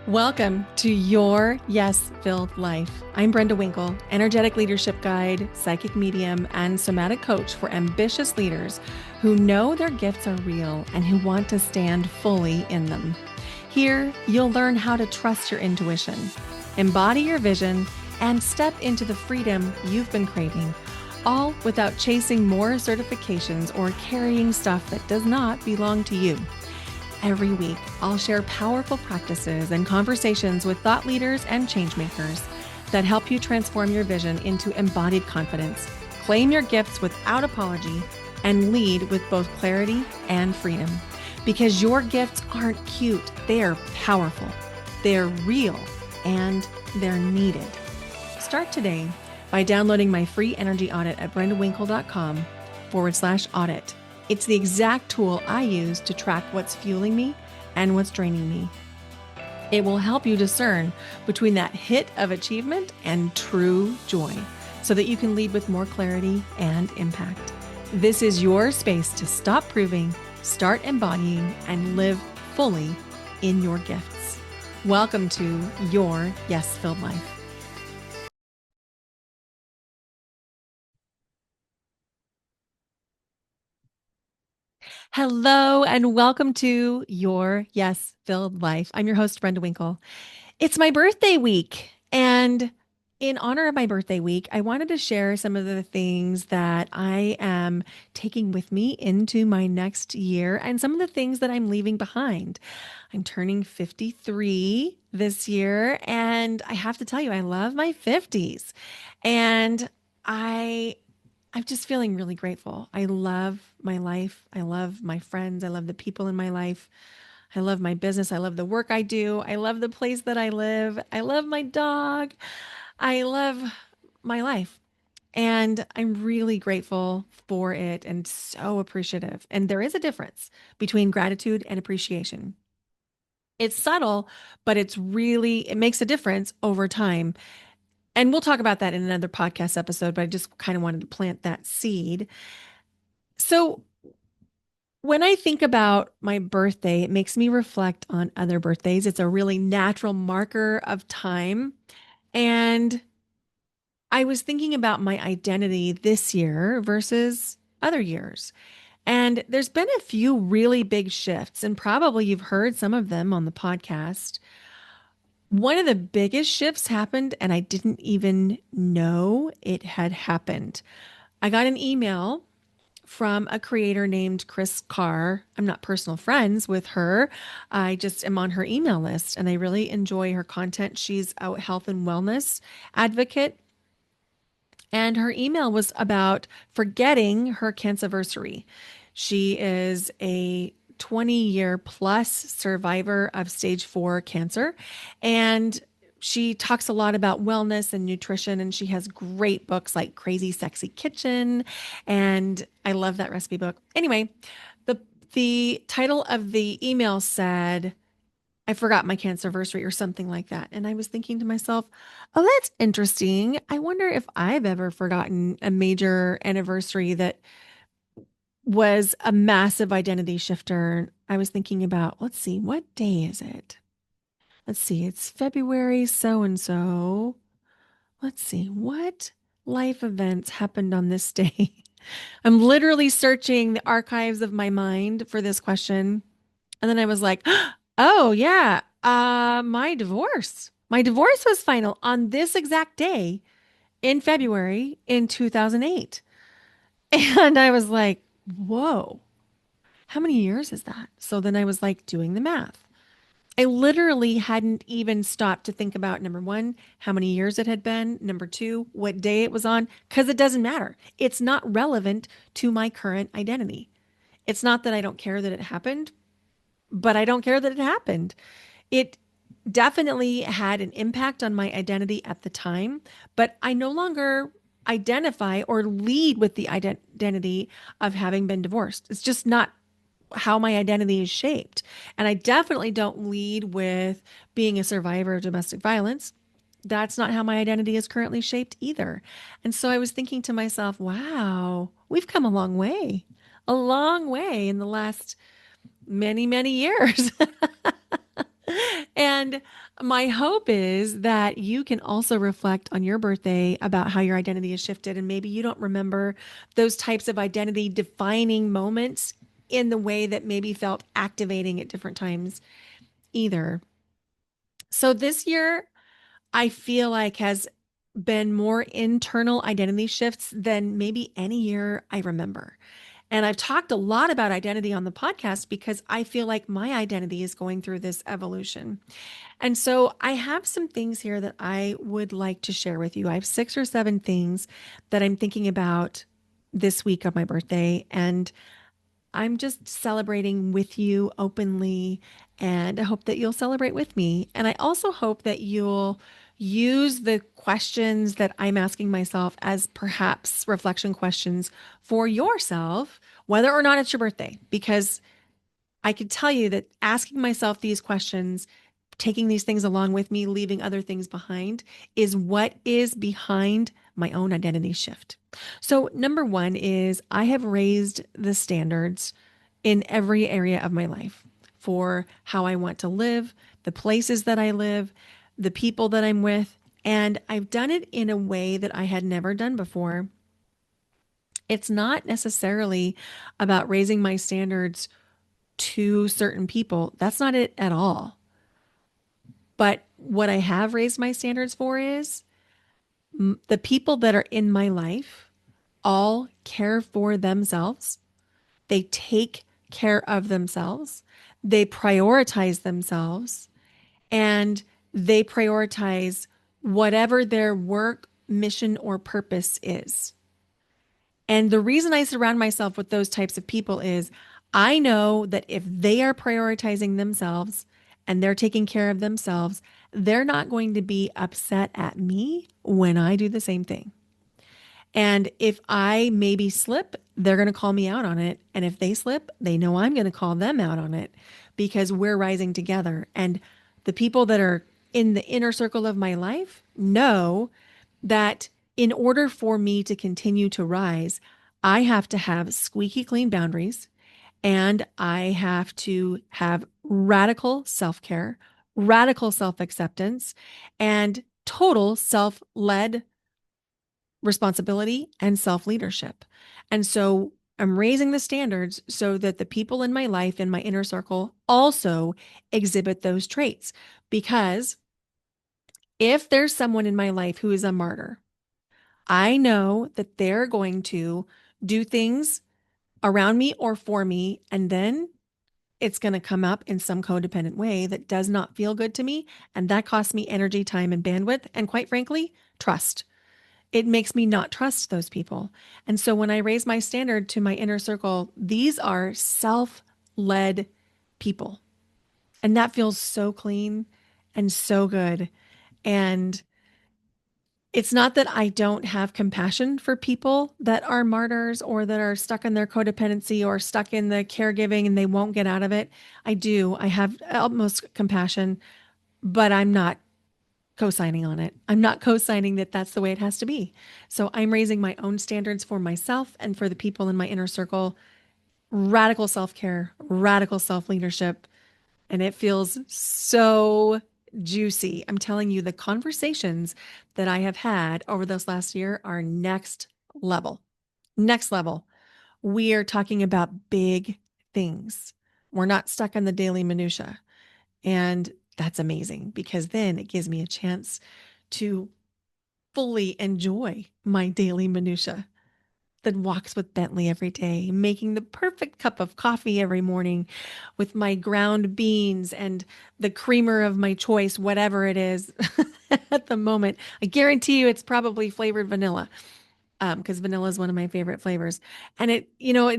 Welcome to Your Yes-Filled Life. I'm Brenda Winkle, energetic leadership guide, psychic medium, and somatic coach for ambitious leaders who know their gifts are real and who want to stand fully in them. Here, you'll learn how to trust your intuition, embody your vision, and step into the freedom you've been craving, all without chasing more certifications or carrying stuff that does not belong to you. Every week, I'll share powerful practices and conversations with thought leaders and changemakers that help you transform your vision into embodied confidence, claim your gifts without apology, and lead with both clarity and freedom. Because your gifts aren't cute, they're powerful, they're real, and they're needed. Start today by downloading my free energy audit at brendawinkle.com/audit. It's the exact tool I use to track what's fueling me and what's draining me. It will help you discern between that hit of achievement and true joy so that you can lead with more clarity and impact. This is your space to stop proving, start embodying, and live fully in your gifts. Welcome to Your Yes-Filled Life. Hello, and welcome to Your Yes-Filled Life. I'm your host, Brenda Winkle. It's my birthday week, and in honor of my birthday week, I wanted to share some of the things that I am taking with me into my next year and some of the things that I'm leaving behind. I'm turning 53 this year, and I have to tell you, I love my 50s. And I'm just feeling really grateful. I love my life. I love my friends. I love the people in my life. I love my business. I love the work I do. I love the place that I live. I love my dog. I love my life. And I'm really grateful for it and so appreciative. And there is a difference between gratitude and appreciation. It's subtle, but it makes a difference over time. And we'll talk about that in another podcast episode, but I just kind of wanted to plant that seed. So when I think about my birthday, it makes me reflect on other birthdays. It's a really natural marker of time. And I was thinking about my identity this year versus other years. And there's been a few really big shifts, and probably you've heard some of them on the podcast. One of the biggest shifts happened, and I didn't even know it had happened. I got an email from a creator named Chris Carr. I'm not personal friends with her. I just am on her email list and I really enjoy her content. She's a health and wellness advocate. And her email was about forgetting her cancerversary. She is a 20-year plus survivor of stage 4 cancer. And she talks a lot about wellness and nutrition, and she has great books like Crazy Sexy Kitchen. And I love that recipe book. Anyway, the title of the email said, I forgot my cancerversary or something like that. And I was thinking to myself, oh, that's interesting. I wonder if I've ever forgotten a major anniversary that was a massive identity shifter. I was thinking about, let's see, what day is it? Let's see, it's February so and so. Let's see, what life events happened on this day? I'm literally searching the archives of my mind for this question. And then I was like, oh, yeah, my divorce. My divorce was final on this exact day in February in 2008. And I was like, whoa, how many years is that? So then I was like doing the math. I literally hadn't even stopped to think about number one, how many years it had been, number two, what day it was on, because it doesn't matter. It's not relevant to my current identity. It's not that I don't care that it happened, but I don't care that it happened. It definitely had an impact on my identity at the time, but I no longer identify or lead with the identity of having been divorced. It's just not how my identity is shaped. And I definitely don't lead with being a survivor of domestic violence. That's not how my identity is currently shaped either. And so I was thinking to myself, wow, we've come a long way in the last many, many years. And And my hope is that you can also reflect on your birthday about how your identity has shifted. And maybe you don't remember those types of identity defining moments in the way that maybe felt activating at different times either. So this year, I feel like has been more internal identity shifts than maybe any year I remember. And I've talked a lot about identity on the podcast because I feel like my identity is going through this evolution. And so I have some things here that I would like to share with you. I have 6 or 7 things that I'm thinking about this week of my birthday. And I'm just celebrating with you openly, and I hope that you'll celebrate with me. And I also hope that you'll use the questions that I'm asking myself as perhaps reflection questions for yourself, whether or not it's your birthday, because I could tell you that asking myself these questions, taking these things along with me, leaving other things behind, is what is behind my own identity shift. So, number one is I have raised the standards in every area of my life for how I want to live, the places that I live, the people that I'm with. And I've done it in a way that I had never done before. It's not necessarily about raising my standards to certain people. That's not it at all. But what I have raised my standards for is the people that are in my life all care for themselves. They take care of themselves. They prioritize themselves and they prioritize whatever their work, mission, or purpose is. And the reason I surround myself with those types of people is I know that if they are prioritizing themselves and they're taking care of themselves, they're not going to be upset at me when I do the same thing. And if I maybe slip, they're going to call me out on it. And if they slip, they know I'm going to call them out on it because we're rising together. And the people that are in the inner circle of my life know that in order for me to continue to rise, I have to have squeaky clean boundaries and I have to have radical self care, radical self acceptance, and total self led responsibility and self leadership. And so I'm raising the standards so that the people in my life, in my inner circle, also exhibit those traits. Because if there's someone in my life who is a martyr, I know that they're going to do things around me or for me, and then it's going to come up in some codependent way that does not feel good to me. And that costs me energy, time, and bandwidth. And quite frankly, trust. It makes me not trust those people. And so when I raise my standard to my inner circle, these are self led people. And that feels so clean and so good. And it's not that I don't have compassion for people that are martyrs or that are stuck in their codependency or stuck in the caregiving and they won't get out of it. I do. I have utmost compassion, but I'm not co-signing on it. I'm not co-signing that that's the way it has to be. So I'm raising my own standards for myself and for the people in my inner circle. Radical self-care, radical self-leadership, and it feels so juicy. I'm telling you, the conversations that I have had over this last year are next level. Next level. We are talking about big things. We're not stuck in the daily minutia. And that's amazing because then it gives me a chance to fully enjoy my daily minutia that walks with Bentley every day, making the perfect cup of coffee every morning with my ground beans and the creamer of my choice, whatever it is at the moment. I guarantee you it's probably flavored vanilla because vanilla is one of my favorite flavors. And it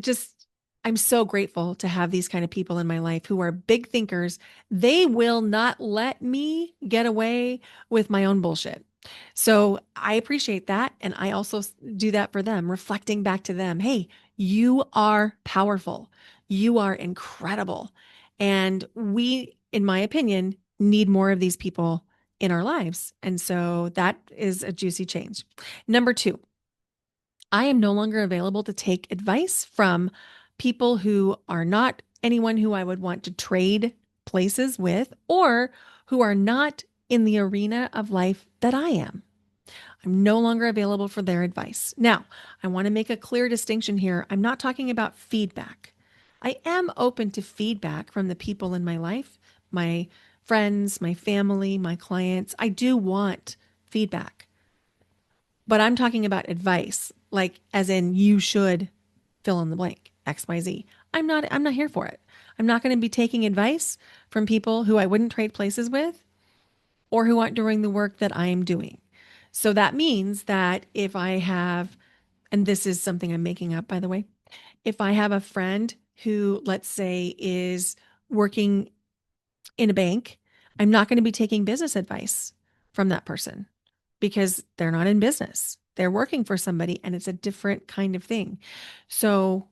just, I'm so grateful to have these kind of people in my life who are big thinkers. They will not let me get away with my own bullshit. So I appreciate that. And I also do that for them, reflecting back to them. Hey, you are powerful. You are incredible. And we, in my opinion, need more of these people in our lives. And so that is a juicy change. Number two, I am no longer available to take advice from people who are not anyone who I would want to trade places with or who are not in the arena of life that I am. I'm no longer available for their advice. Now, I want to make a clear distinction here. I'm not talking about feedback. I am open to feedback from the people in my life, my friends, my family, my clients. I do want feedback, but I'm talking about advice, like as in you should fill in the blank, XYZ. I'm not here for it. I'm not going to be taking advice from people who I wouldn't trade places with or who aren't doing the work that I am doing. So that means that if I have, and this is something I'm making up, by the way, if I have a friend who, let's say, is working in a bank, I'm not going to be taking business advice from that person because they're not in business. They're working for somebody and it's a different kind of thing. So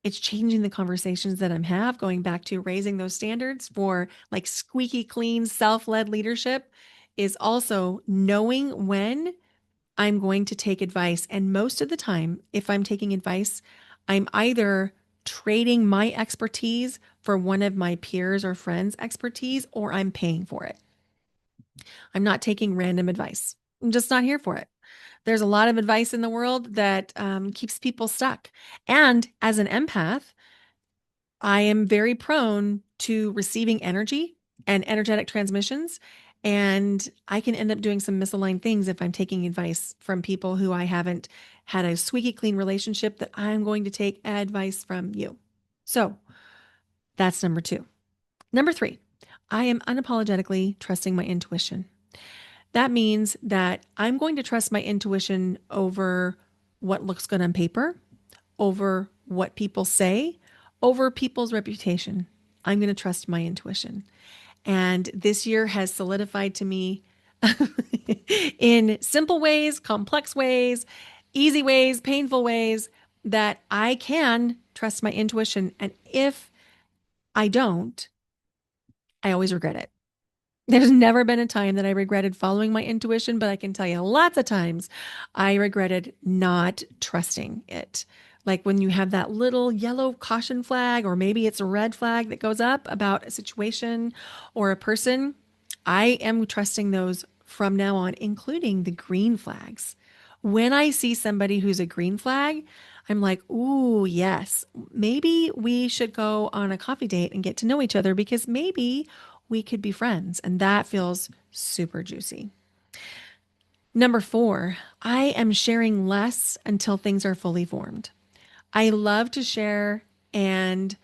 it's changing the conversations that I'm have going back to raising those standards for like squeaky clean self-led leadership is also knowing when I'm going to take advice. And most of the time, if I'm taking advice, I'm either trading my expertise for one of my peers or friends' expertise, or I'm paying for it. I'm not taking random advice. I'm just not here for it. There's a lot of advice in the world that keeps people stuck. And as an empath, I am very prone to receiving energy and energetic transmissions. And I can end up doing some misaligned things if I'm taking advice from people who I haven't had a squeaky clean relationship that I'm going to take advice from you. So that's number two. Number three, I am unapologetically trusting my intuition. That means that I'm going to trust my intuition over what looks good on paper, over what people say, over people's reputation. I'm going to trust my intuition. And this year has solidified to me in simple ways, complex ways, easy ways, painful ways that I can trust my intuition. And if I don't, I always regret it. There's never been a time that I regretted following my intuition, but I can tell you lots of times I regretted not trusting it. Like when you have that little yellow caution flag, or maybe it's a red flag that goes up about a situation or a person, I am trusting those from now on, including the green flags. When I see somebody who's a green flag, I'm like, ooh, yes, maybe we should go on a coffee date and get to know each other because maybe we could be friends. And that feels super juicy. Number four, I am sharing less until things are fully formed. I love to share and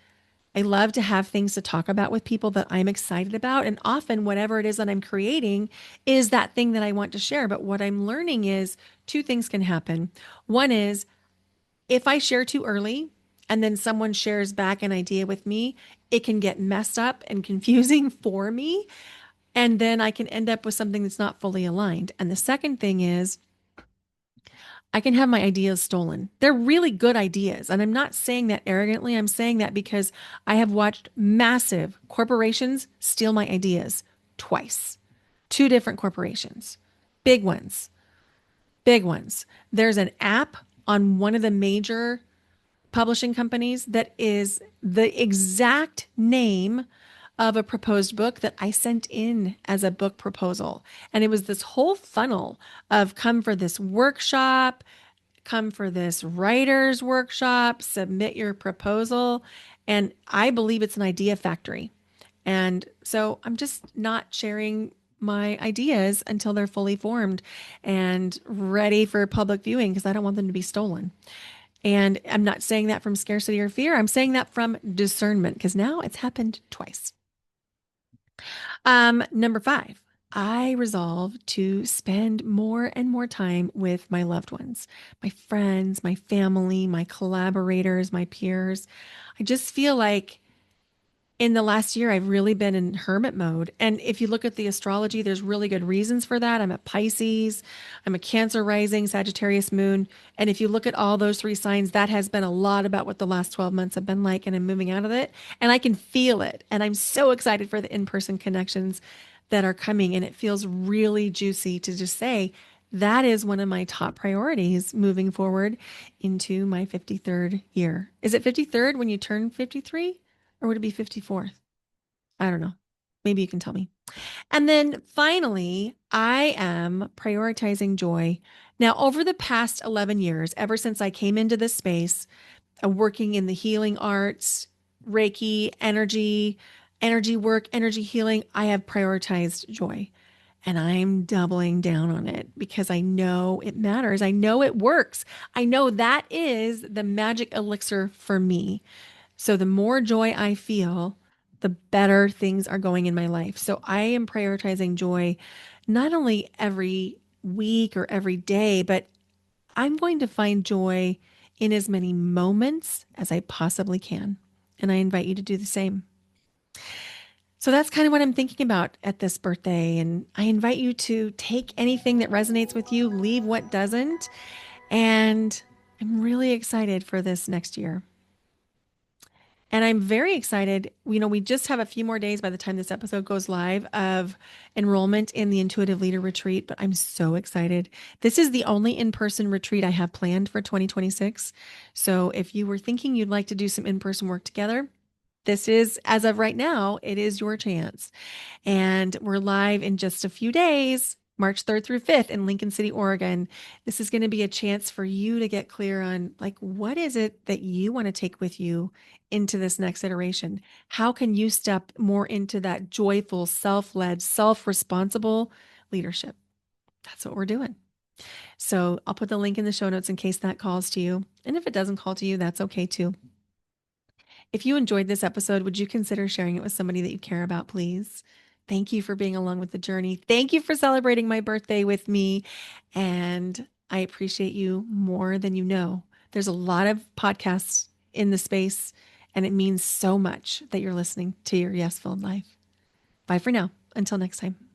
I love to have things to talk about with people that I'm excited about. And often, whatever it is that I'm creating is that thing that I want to share. But what I'm learning is two things can happen. One is if I share too early and then someone shares back an idea with me, it can get messed up and confusing for me. And then I can end up with something that's not fully aligned. And the second thing is, I can have my ideas stolen. They're really good ideas. And I'm not saying that arrogantly. I'm saying that because I have watched massive corporations steal my ideas twice. Two different corporations, big ones, big ones. There's an app on one of the major publishing companies that is the exact name of a proposed book that I sent in as a book proposal. And it was this whole funnel of come for this workshop, come for this writer's workshop, submit your proposal. And I believe it's an idea factory. And so I'm just not sharing my ideas until they're fully formed and ready for public viewing because I don't want them to be stolen. And I'm not saying that from scarcity or fear. I'm saying that from discernment because now it's happened twice. Number five, I resolve to spend more and more time with my loved ones, my friends, my family, my collaborators, my peers. I just feel like in the last year, I've really been in hermit mode. And if you look at the astrology, there's really good reasons for that. I'm a Pisces, I'm a Cancer rising, Sagittarius moon. And if you look at all those three signs, that has been a lot about what the last 12 months have been like. And I'm moving out of it and I can feel it. And I'm so excited for the in person connections that are coming. And it feels really juicy to just say, that is one of my top priorities moving forward into my 53rd year. Is it 53rd when you turn 53? Or would it be 54th? I don't know. Maybe you can tell me. And then finally, I am prioritizing joy. Now, over the past 11 years, ever since I came into this space, working in the healing arts, Reiki, energy work, energy healing, I have prioritized joy. And I'm doubling down on it because I know it matters. I know it works. I know that is the magic elixir for me. So the more joy I feel, the better things are going in my life. So I am prioritizing joy not only every week or every day, but I'm going to find joy in as many moments as I possibly can. And I invite you to do the same. So that's kind of what I'm thinking about at this birthday. And I invite you to take anything that resonates with you, leave what doesn't. And I'm really excited for this next year. And I'm very excited. We just have a few more days by the time this episode goes live of enrollment in the Intuitive Leader Retreat, but I'm so excited. This is the only in person retreat I have planned for 2026. So if you were thinking you'd like to do some in person work together, this is, as of right now, it is your chance. And we're live in just a few days, March 3rd through 5th in Lincoln City, Oregon. This is going to be a chance for you to get clear on like what is it that you want to take with you into this next iteration? How can you step more into that joyful, self-led, self-responsible leadership? That's what we're doing. So I'll put the link in the show notes in case that calls to you. And if it doesn't call to you, that's okay too. If you enjoyed this episode, would you consider sharing it with somebody that you care about, please? Thank you for being along with the journey. Thank you for celebrating my birthday with me. And I appreciate you more than you know. There's a lot of podcasts in the space, and it means so much that you're listening to your Yes Filled Life. Bye for now. Until next time.